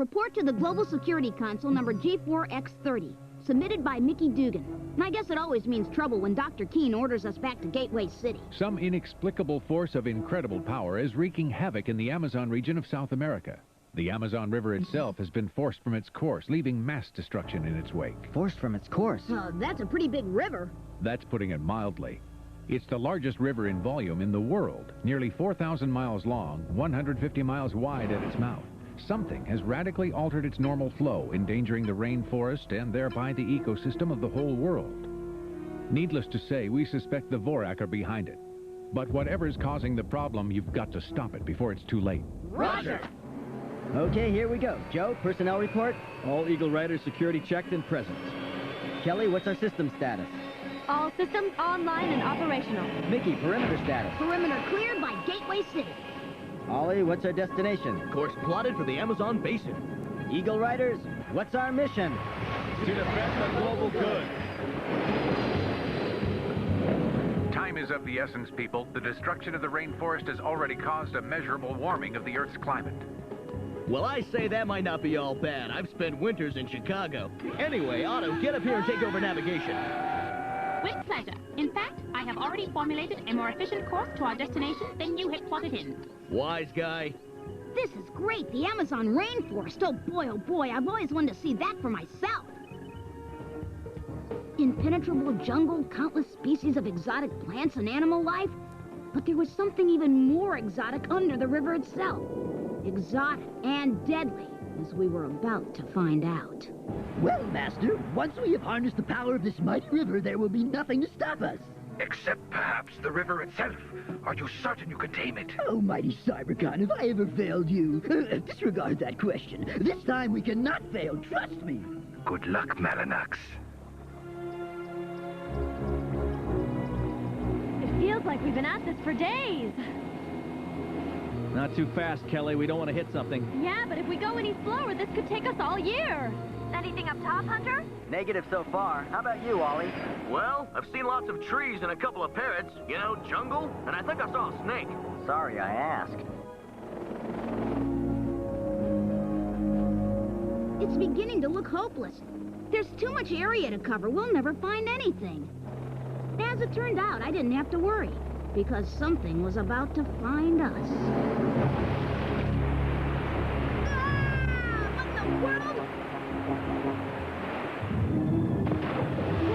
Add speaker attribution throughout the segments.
Speaker 1: Report to the Global Security Council number G4X30, submitted by Mickey Dugan. And I guess it always means trouble when Dr. Keene orders us back to Gateway City.
Speaker 2: Some inexplicable force of incredible power is wreaking havoc in the Amazon region of South America. The Amazon River itself has been forced from its course, leaving mass destruction in its wake.
Speaker 3: Forced from its course?
Speaker 1: That's a pretty big river.
Speaker 2: That's putting it mildly. It's the largest river in volume in the world, nearly 4,000 miles long, 150 miles wide at its mouth. Something has radically altered its normal flow, endangering the rainforest and thereby the ecosystem of the whole world. Needless to say, we suspect the Vorak are behind it. But whatever's causing the problem, you've got to stop it before it's too late.
Speaker 1: Roger!
Speaker 3: Okay, here we go. Joe, personnel report?
Speaker 4: All Eagle Riders security checked and present.
Speaker 3: Kelly, what's our system status?
Speaker 5: All systems online and operational.
Speaker 3: Mickey, perimeter status.
Speaker 1: Perimeter cleared by Gateway City.
Speaker 3: Ollie, what's our destination?
Speaker 4: Course plotted for the Amazon Basin.
Speaker 3: Eagle Riders, what's our mission?
Speaker 4: To defend the global good.
Speaker 2: Time is of the essence, people. The destruction of the rainforest has already caused a measurable warming of the Earth's climate.
Speaker 4: Well, I say that might not be all bad. I've spent winters in Chicago. Anyway, Otto, get up here and take over navigation.
Speaker 6: With pleasure. In fact, I have already formulated a more efficient course to our destination than you had plotted in.
Speaker 4: Wise guy.
Speaker 1: This is great, the Amazon rainforest. Oh boy, I've always wanted to see that for myself. Impenetrable jungle, countless species of exotic plants and animal life. But there was something even more exotic under the river itself. Exotic and deadly, as we were about to find out.
Speaker 7: Well, Master, once we have harnessed the power of this mighty river, there will be nothing to stop us.
Speaker 8: Except perhaps the river itself. Are you certain you can tame it?
Speaker 7: Oh, mighty Cybercon, have I ever failed you? Disregard that question. This time we cannot fail, trust me.
Speaker 8: Good luck, Malanax.
Speaker 5: It feels like we've been at this for days.
Speaker 4: Not too fast, Kelly. We don't want to hit something.
Speaker 5: Yeah, but if we go any slower, this could take us all year. Anything up top, Hunter?
Speaker 3: Negative so far. How about you, Ollie?
Speaker 4: Well, I've seen lots of trees and a couple of parrots, you know, jungle, and I think I saw a snake.
Speaker 3: Sorry, I asked.
Speaker 1: It's beginning to look hopeless. There's too much area to cover. We'll never find anything. As it turned out, I didn't have to worry, because something was about to find us. Ah! What the world?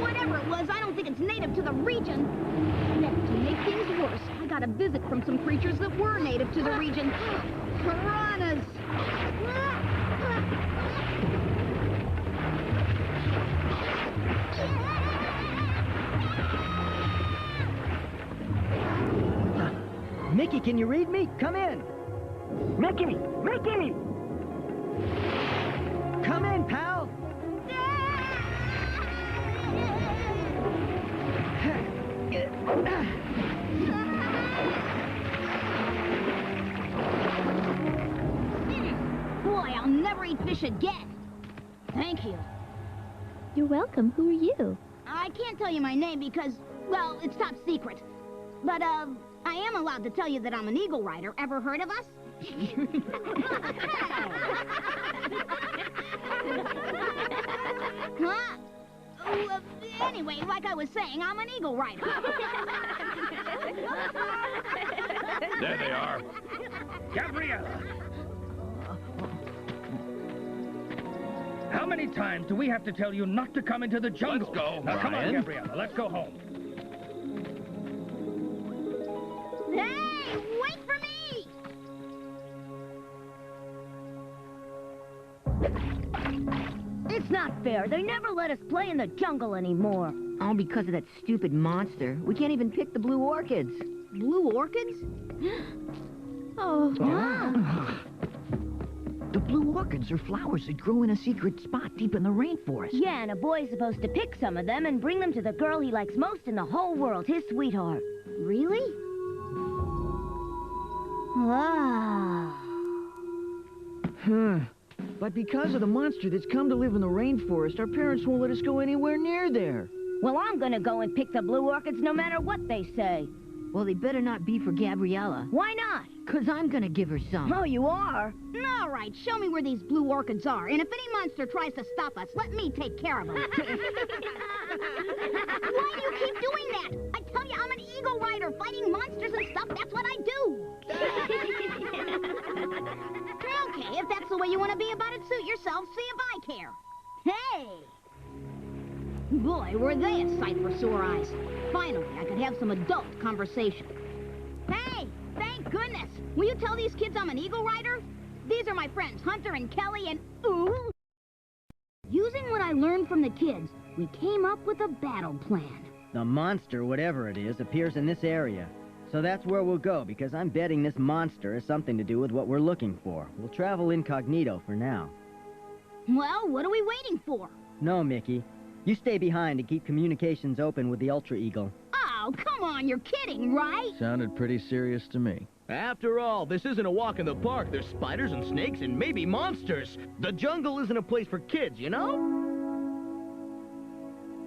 Speaker 1: Whatever it was, I don't think it's native to the region. Yet, to make things worse, I got a visit from some creatures that were native to the region. Piranhas!
Speaker 3: Mickey, can you read me? Come in.
Speaker 7: Mickey! Mickey!
Speaker 3: Come in, pal.
Speaker 1: Boy, I'll never eat fish again. Thank you.
Speaker 5: You're welcome. Who are you?
Speaker 1: I can't tell you my name because, well, it's top secret. But, I am allowed to tell you that I'm an Eagle Rider. Ever heard of us? Huh? Oh, anyway, like I was saying, I'm an Eagle Rider.
Speaker 8: There they are.
Speaker 9: Gabriella! How many times do we have to tell you not to come into the jungle?
Speaker 8: Let's go,
Speaker 9: Now, come on,
Speaker 8: Brian.
Speaker 9: Gabriella, let's go home.
Speaker 1: Hey, wait for me!
Speaker 5: It's not fair. They never let us play in the jungle anymore.
Speaker 10: All because of that stupid monster. We can't even pick the blue orchids.
Speaker 1: Blue orchids?
Speaker 5: Oh.
Speaker 7: The blue orchids are flowers that grow in a secret spot deep in the rainforest.
Speaker 5: Yeah, and a boy's supposed to pick some of them and bring them to the girl he likes most in the whole world, his sweetheart.
Speaker 1: Really? Ah.
Speaker 10: But because of the monster that's come to live in the rainforest, our parents won't let us go anywhere near there.
Speaker 5: Well, I'm gonna go and pick the blue orchids no matter what they say.
Speaker 10: Well, they better not be for Gabriella.
Speaker 5: Why not?
Speaker 3: 'Cause I'm gonna give her some.
Speaker 5: Oh, you are?
Speaker 1: All right, show me where these blue orchids are, and if any monster tries to stop us, let me take care of him. Why do you keep doing that? I tell you, I'm an eagle rider, fighting monsters and stuff. That's what I do. Okay, if that's the way you want to be about it, suit yourself. See if I care. Hey! Boy, were they a sight for sore eyes. Finally, I could have some adult conversation. Hey! Thank goodness! Will you tell these kids I'm an eagle rider? These are my friends, Hunter and Kelly and... Ooh! Using what I learned from the kids, we came up with a battle plan.
Speaker 10: The monster, whatever it is, appears in this area. So that's where we'll go, because I'm betting this monster has something to do with what we're looking for. We'll travel incognito for now.
Speaker 1: Well, what are we waiting for?
Speaker 10: No, Mickey. You stay behind and keep communications open with the Ultra Eagle.
Speaker 1: Oh, come on, you're kidding, right?
Speaker 9: Sounded pretty serious to me.
Speaker 4: After all, this isn't a walk in the park. There's spiders and snakes and maybe monsters. The jungle isn't a place for kids, you know?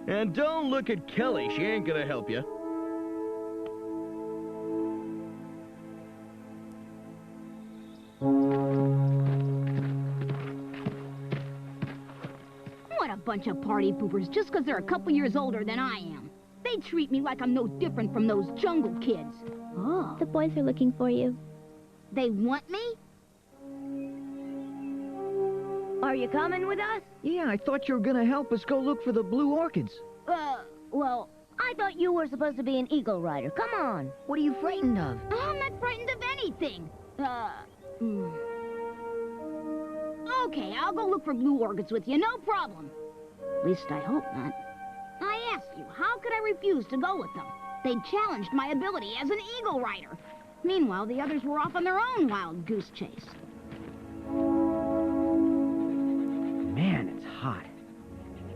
Speaker 4: And don't look at Kelly. She ain't gonna help you.
Speaker 1: What a bunch of party poopers just because they're a couple years older than I am. They treat me like I'm no different from those jungle kids. Oh.
Speaker 11: The boys are looking for you.
Speaker 1: They want me?
Speaker 5: Are you coming with us?
Speaker 3: Yeah, I thought you were gonna help us go look for the blue orchids.
Speaker 5: Well, I thought you were supposed to be an eagle rider. Come on.
Speaker 3: What are you frightened of?
Speaker 1: I'm not frightened of anything. Okay, I'll go look for blue orchids with you, no problem. At least I hope not. I asked you, how could I refuse to go with them? They challenged my ability as an eagle rider. Meanwhile, the others were off on their own wild goose chase.
Speaker 10: Man, it's hot.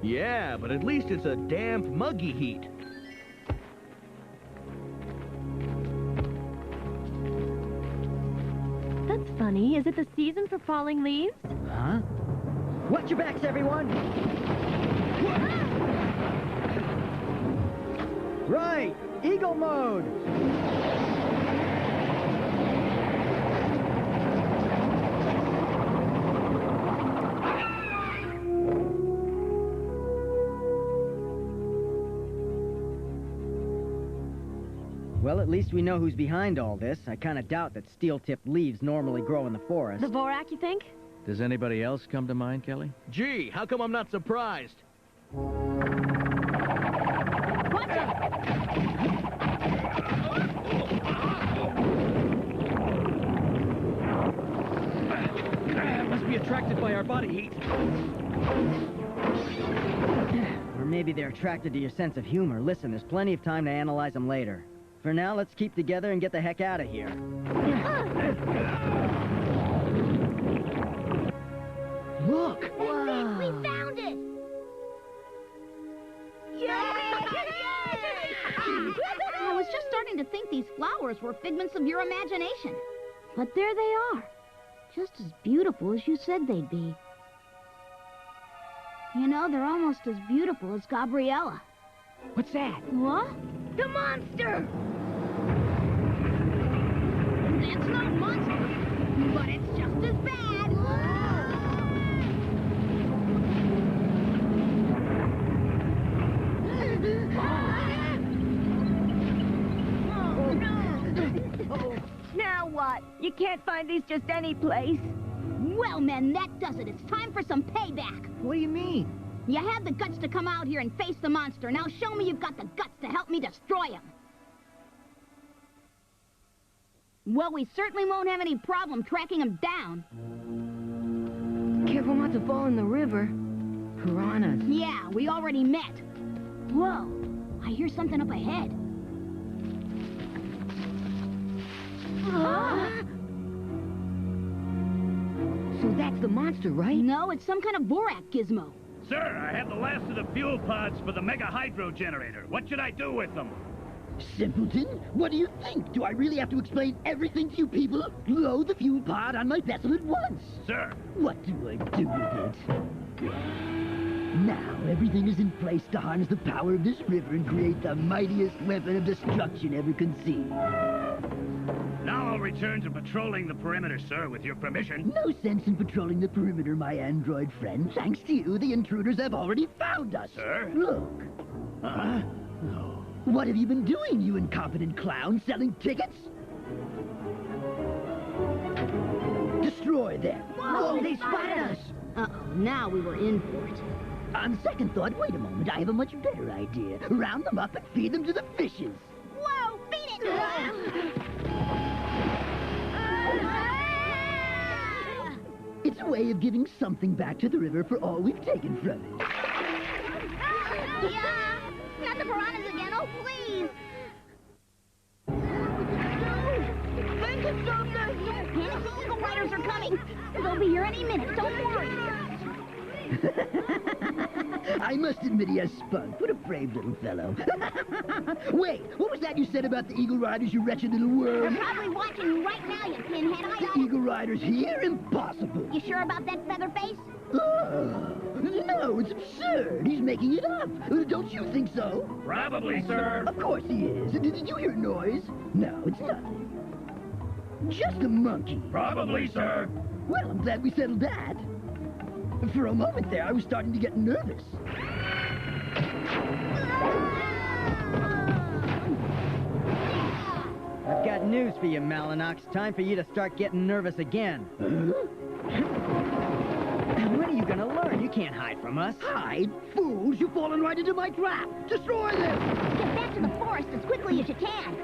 Speaker 4: Yeah, but at least it's a damp, muggy heat.
Speaker 11: That's funny. Is it the season for falling leaves?
Speaker 10: Huh? Watch your backs, everyone! Right! Eagle mode! Well, at least we know who's behind all this. I kind of doubt that steel-tipped leaves normally grow in the forest.
Speaker 11: The Vorak, you think?
Speaker 9: Does anybody else come to mind, Kelly?
Speaker 4: Gee, how come I'm not surprised?
Speaker 1: Watch it!
Speaker 9: Must be attracted by our body heat.
Speaker 10: Or maybe they're attracted to your sense of humor. Listen, there's plenty of time to analyze them later. For now, let's keep together and get the heck out of here. Look!
Speaker 1: Wow. We found it! Yay! I was just starting to think these flowers were figments of your imagination. But there they are. Just as beautiful as you said they'd be. You know, they're almost as beautiful as Gabriella.
Speaker 3: What's that?
Speaker 1: What? The monster! It's not a monster, but it's just as bad.
Speaker 5: Oh, no! Now what? You can't find these just any place.
Speaker 1: Well, men, that does it. It's time for some payback.
Speaker 3: What do you mean?
Speaker 1: You had the guts to come out here and face the monster. Now show me you've got the guts to help me destroy him. Well, we certainly won't have any problem tracking him down.
Speaker 3: Careful not to fall in the river. Piranhas.
Speaker 1: Yeah, we already met. Whoa, I hear something up ahead.
Speaker 3: So that's the monster, right?
Speaker 1: No, it's some kind of Vorak gizmo.
Speaker 12: Sir, I have the last of the fuel pods for the Mega Hydro Generator. What should I do with them?
Speaker 7: Simpleton, what do you think? Do I really have to explain everything to you people? Load the fuel pod on my vessel at once.
Speaker 12: Sir.
Speaker 7: What do I do with it? Now, everything is in place to harness the power of this river and create the mightiest weapon of destruction ever conceived.
Speaker 12: Now I'll return to patrolling the perimeter, sir, with your permission.
Speaker 7: No sense in patrolling the perimeter, my android friend. Thanks to you, the intruders have already found us.
Speaker 12: Sir?
Speaker 7: Look. What have you been doing, you incompetent clown? Selling tickets? Destroy them.
Speaker 1: Whoa, they spotted us. Uh-oh, now we were in for it.
Speaker 7: On second thought, wait a moment, I have a much better idea. Round them up and feed them to the fishes.
Speaker 5: Whoa, beat it!
Speaker 7: It's a way of giving something back to the river for all we've taken from it.
Speaker 5: Yeah! Not the piranhas again, oh please! Think of something!
Speaker 1: Panic, the Eagle Riders are coming. They'll be here any minute, don't worry.
Speaker 7: I must admit he has spunk. What a brave little fellow. Wait, what was that you said about the Eagle Riders, you wretched little
Speaker 1: They're
Speaker 7: worm?
Speaker 1: probably watching you right now, you pinhead.
Speaker 7: The Eagle Riders here? Impossible.
Speaker 1: You sure about that, Featherface?
Speaker 7: No, it's absurd. He's making it up. Don't you think so?
Speaker 12: Probably, sir.
Speaker 7: Of course he is. Did you hear noise? No, it's nothing. Just a monkey.
Speaker 12: Probably, sir.
Speaker 7: Well, I'm glad we settled that. For a moment there, I was starting to get nervous.
Speaker 10: I've got news for you, Malinox. Time for you to start getting nervous again. When are you gonna learn? You can't hide from us.
Speaker 7: Hide? Fools, you've fallen right into my trap. Destroy them!
Speaker 1: Get back to the forest as quickly as you can.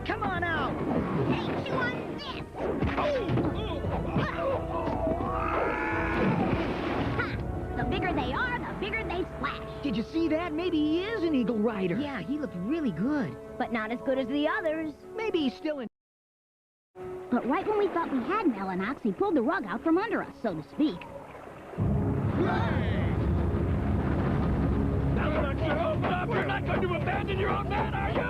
Speaker 3: Come on out!
Speaker 1: Hey, chew on this! Ha! The bigger they are, the bigger they splash.
Speaker 3: Did you see that? Maybe he is an Eagle Rider.
Speaker 11: Yeah, he looked really good.
Speaker 5: But not as good as the others.
Speaker 3: Maybe he's still in...
Speaker 1: But right when we thought we had Malinox, he pulled the rug out from under us, so to speak.
Speaker 12: Malinox, open up! You're not going to abandon your own man, are you?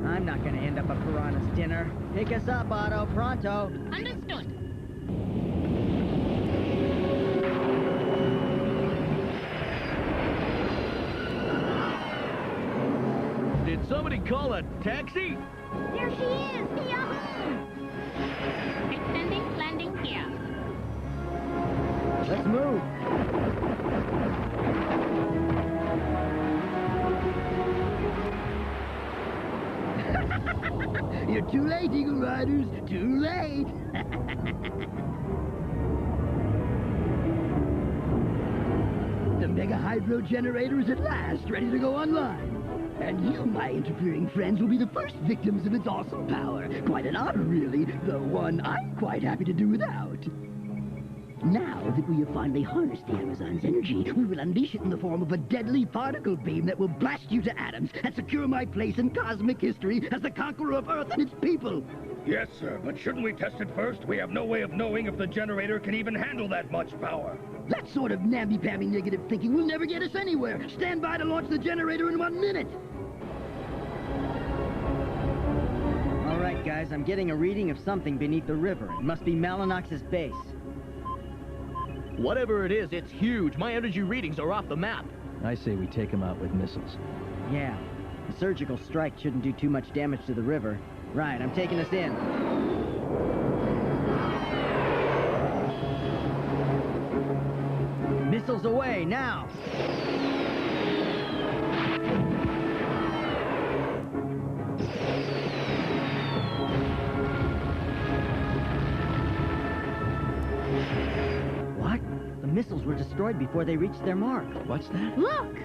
Speaker 10: I'm not gonna end up a piranha's dinner. Pick us up, Otto, pronto.
Speaker 6: Understood.
Speaker 4: Did somebody call a taxi?
Speaker 1: There she is! Yahoo!
Speaker 6: Extending landing gear.
Speaker 10: Let's move.
Speaker 7: You're too late, Eagle Riders. Too late. The Mega Hydro Generator is at last ready to go online. And you, my interfering friends, will be the first victims of its awesome power. Quite an honor, really, though one I'm quite happy to do without. Now that we have finally harnessed the Amazon's energy, we will unleash it in the form of a deadly particle beam that will blast you to atoms and secure my place in cosmic history as the conqueror of Earth and its people.
Speaker 9: Yes, sir, but shouldn't we test it first? We have no way of knowing if the generator can even handle that much power.
Speaker 7: That sort of namby-pamby negative thinking will never get us anywhere. Stand by to launch the generator in 1 minute.
Speaker 10: All right, guys, I'm getting a reading of something beneath the river. It must be Malinox's base.
Speaker 4: Whatever it is, it's huge. My energy readings are off the map.
Speaker 3: I say we take him out with missiles.
Speaker 10: Yeah, a surgical strike shouldn't do too much damage to the river. Right, I'm taking us in. Missiles away, now! What? The missiles were destroyed before they reached their mark.
Speaker 3: What's that?
Speaker 1: Look!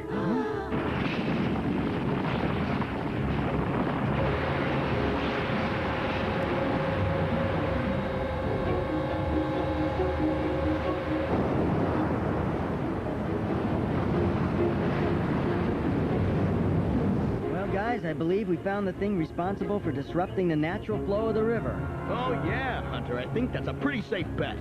Speaker 10: Guys, I believe we found the thing responsible for disrupting the natural flow of the river.
Speaker 4: Oh, yeah, Hunter. I think that's a pretty safe bet.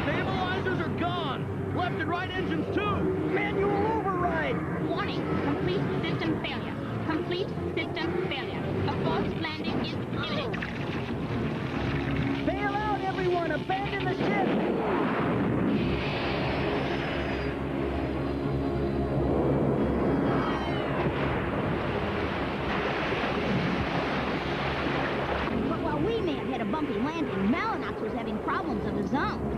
Speaker 4: Stabilizers are gone. Left and right engines, too.
Speaker 3: Manual override!
Speaker 6: Warning, complete system failure. Complete system failure. A forced landing is imminent.
Speaker 3: Bail out, everyone! Abandon the ship!
Speaker 1: But while we may have had a bumpy landing, Malinox was having problems of his own.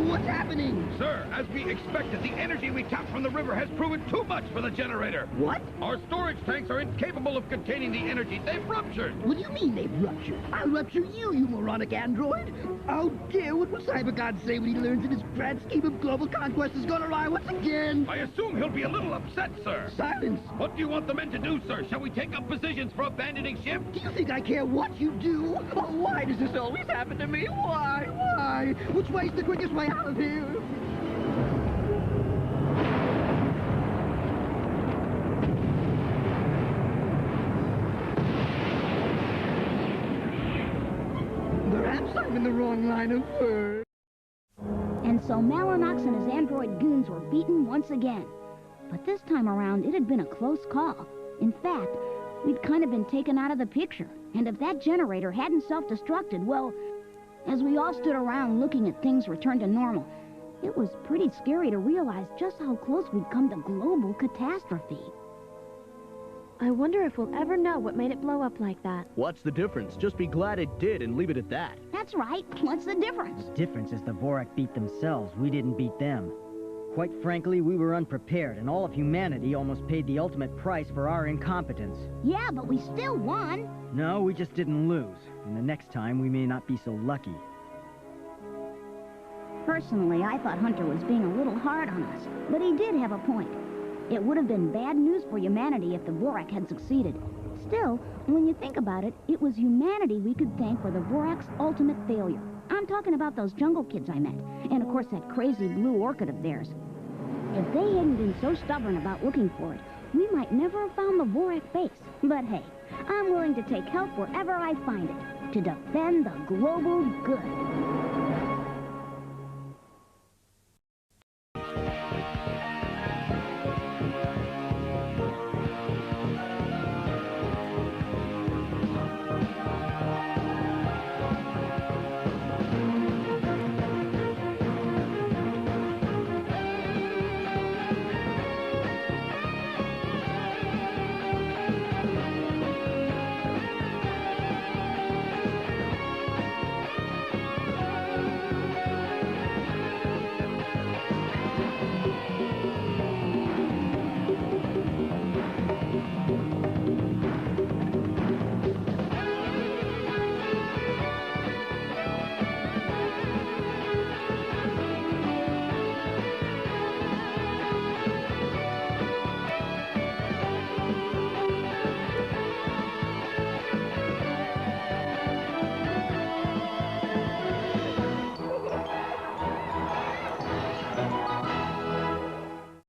Speaker 7: What's happening?
Speaker 9: Sir, as we expected, the energy we tapped from the river has proven too much for the generator.
Speaker 7: What?
Speaker 9: Our storage tanks are incapable of containing the energy. They've ruptured.
Speaker 7: What do you mean they've ruptured? I'll rupture you, you moronic android! How dare, what will CyberGod say when he learns that his grand scheme of global conquest has gone awry once again?
Speaker 9: I assume he'll be a little upset, sir.
Speaker 7: Silence!
Speaker 9: What do you want the men to do, sir? Shall we take up positions for abandoning ship?
Speaker 7: Do you think I care what you do? Oh, why does this always happen to me? Why? Why? Which way's the quickest way out of here? Perhaps I'm in the wrong line of work.
Speaker 1: And so Malinox and his android goons were beaten once again. But this time around, it had been a close call. In fact, we'd kind of been taken out of the picture. And if that generator hadn't self-destructed, well, as we all stood around looking at things return to normal, it was pretty scary to realize just how close we'd come to global catastrophe.
Speaker 11: I wonder if we'll ever know what made it blow up like that.
Speaker 4: What's the difference? Just be glad it did and leave it at that.
Speaker 1: That's right. What's the difference?
Speaker 10: The difference is the Vorak beat themselves. We didn't beat them. Quite frankly, we were unprepared, and all of humanity almost paid the ultimate price for our incompetence.
Speaker 1: Yeah, but we still won.
Speaker 10: No, we just didn't lose. And the next time, we may not be so lucky.
Speaker 1: Personally, I thought Hunter was being a little hard on us, but he did have a point. It would have been bad news for humanity if the Vorak had succeeded. Still, when you think about it, it was humanity we could thank for the Vorak's ultimate failure. I'm talking about those jungle kids I met, and of course that crazy blue orchid of theirs. If they hadn't been so stubborn about looking for it, we might never have found the Vorak base. But hey, I'm willing to take help wherever I find it, to defend the global good.